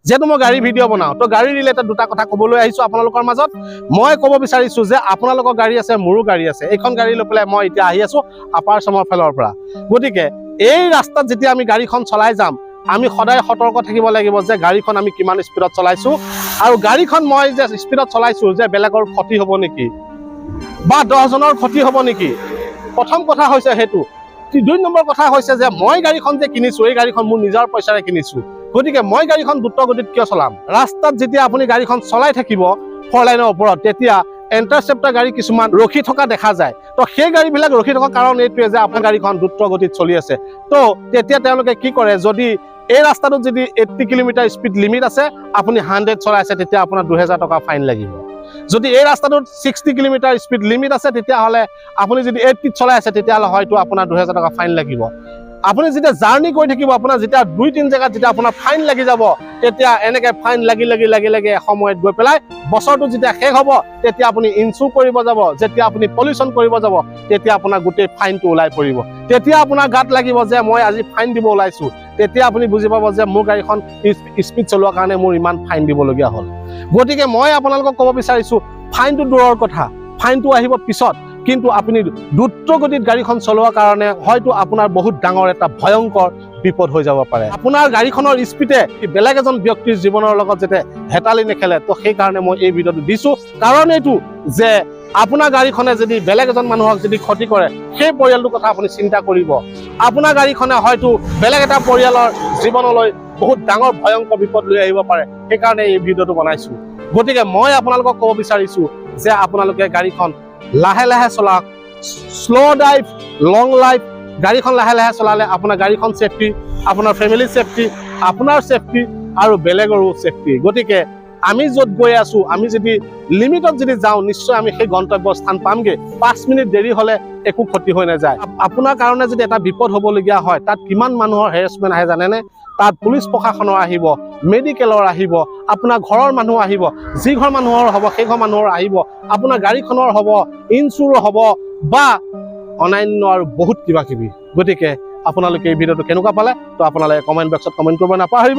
যেহেতু মই গাড়ী ভিডিঅ' বনাওঁ তো গাড়ী ৰিলেটেড দুটা কথা ক'বলৈ আহিছোঁ আপোনালোকৰ মাজত। মই ক'ব বিচাৰিছোঁ যে আপোনালোকৰ গাড়ী আছে, মোৰো গাড়ী আছে। এইখন গাড়ী লৈ পেলাই মই এতিয়া আহি আছোঁ আপাৰ আচামৰ ফালৰ পৰা। গতিকে এই ৰাস্তাত যেতিয়া আমি গাড়ীখন চলাই যাম, আমি সদায় সতৰ্ক থাকিব লাগিব যে গাড়ীখন আমি কিমান স্পীডত চলাইছোঁ, আৰু গাড়ীখন মই যে স্পীডত চলাইছোঁ যে বেলেগৰ ক্ষতি হ'ব নেকি বা 10জনৰ ক্ষতি হ'ব নেকি। প্ৰথম কথা হৈছে সেইটো। 2 নম্বৰ কথা হৈছে যে মই গাড়ীখন যে কিনিছোঁ, এই গাড়ীখন মোৰ নিজৰ পইচাৰে কিনিছোঁ। গতিকে মই গাড়ীখন দ্ৰুত গতিত কিয় চলাম? ৰাস্তাত যেতিয়া আপুনি গাড়ীখন চলাই থাকিব 4 লাইনৰ ওপৰত, তেতিয়া ইণ্টাৰচেপ্টাৰ গাড়ী কিছুমান ৰখি থকা দেখা যায়। তো সেই গাড়ীবিলাক ৰখি থকা কাৰণ এইটোৱে যে আপোনাৰ গাড়ীখন দ্ৰুত গতিত চলি আছে। তো তেতিয়া তেওঁলোকে কি কৰে, যদি এই ৰাস্তাটোত যদি 80 কিলোমিটাৰ স্পীড লিমিট আছে, আপুনি 100 চলাইছে, তেতিয়া আপোনাৰ 2000 টকা ফাইন লাগিব। যদি এই ৰাস্তাটোত 60 কিলোমিটাৰ স্পীড লিমিট আছে, তেতিয়াহ'লে আপুনি যদি 80 চলাই আছে, তেতিয়াহ'লে হয়তো আপোনাৰ 2000 টকা ফাইন লাগিব। আপুনি যেতিয়া জাৰ্ণি কৰি থাকিব, আপোনাৰ যেতিয়া 2-3 জেগাত যেতিয়া আপোনাৰ ফাইন লাগি যাব, তেতিয়া এনেকৈ ফাইন লাগি এসময়ত গৈ পেলাই বছৰটো যেতিয়া শেষ হ'ব, তেতিয়া আপুনি ইনচুৰ কৰিব যাব, যেতিয়া আপুনি পলিউশ্যন কৰিব যাব, তেতিয়া আপোনাৰ গোটেই ফাইনটো ওলাই পৰিব। তেতিয়া আপোনাৰ গাত লাগিব যে মই আজি ফাইন দিব ওলাইছোঁ। তেতিয়া আপুনি বুজি পাব যে মোৰ গাড়ীখন স্পীড চলোৱাৰ কাৰণে মোৰ ইমান ফাইন দিবলগীয়া হ'ল। গতিকে মই আপোনালোকক ক'ব বিচাৰিছোঁ, ফাইনটো দূৰৰ কথা, ফাইনটো আহিব পিছত, কিন্তু আপুনি দ্ৰুত গতিত গাড়ীখন চলোৱাৰ কাৰণে হয়তো আপোনাৰ বহুত ডাঙৰ এটা ভয়ংকৰ বিপদ হৈ যাব পাৰে। আপোনাৰ গাড়ীখনৰ স্পীডে বেলেগ এজন ব্যক্তিৰ জীৱনৰ লগত যাতে হেতালি নেখেলে, তো সেইকাৰণে মই এই ভিডিঅ'টো দিছোঁ। কাৰণ এইটো যে আপোনাৰ গাড়ীখনে যদি বেলেগ এজন মানুহক যদি ক্ষতি কৰে, সেই পৰিয়ালটোৰ কথা আপুনি চিন্তা কৰিব। আপোনাৰ গাড়ীখনে হয়তো বেলেগ এটা পৰিয়ালৰ জীৱনলৈ বহুত ডাঙৰ ভয়ংকৰ বিপদ লৈ আহিব পাৰে। সেইকাৰণে এই ভিডিঅ'টো বনাইছোঁ। গতিকে মই আপোনালোকক ক'ব বিচাৰিছোঁ যে আপোনালোকে গাড়ীখন লাহে লাহে চলাওক। শ্ল' ড্ৰাইভ, লং লাইফ। গাড়ীখন লাহে লাহে চলালে আপোনাৰ গাড়ীখন ছেফটি, আপোনাৰ ফেমিলি ছেফটি, আপোনাৰ ছেফটি আৰু বেলেগৰো ছেফটি। গতিকে আমি য'ত গৈ আছোঁ, আমি যদি লিমিটত যদি যাওঁ, নিশ্চয় আমি সেই গন্তব্য স্থান পামগৈ। 5 মিনিট দেৰি হ'লে একো ক্ষতি হৈ নাযায়। আপোনাৰ কাৰণে যদি এটা বিপদ হ'বলগীয়া হয়, তাত কিমান মানুহৰ হেৰেছমেণ্ট আহে জানেনে? তাত পুলিচ প্ৰশাসনৰ আহিব, মেডিকেলৰ আহিব, আপোনাৰ ঘৰৰ মানুহ আহিব, যি ঘৰ মানুহৰ হ'ব সেই ঘৰ মানুহৰ আহিব, আপোনাৰ গাড়ীখনৰ হ'ব, ইঞ্চুৰ হ'ব বা অন্যান্য আৰু বহুত কিবা কিবি। গতিকে আপোনালোকে এই ভিডিঅ'টো কেনেকুৱা পালে, তো আপোনালোকে কমেণ্ট বক্সত কমেণ্ট কৰিব নাপাহৰিব।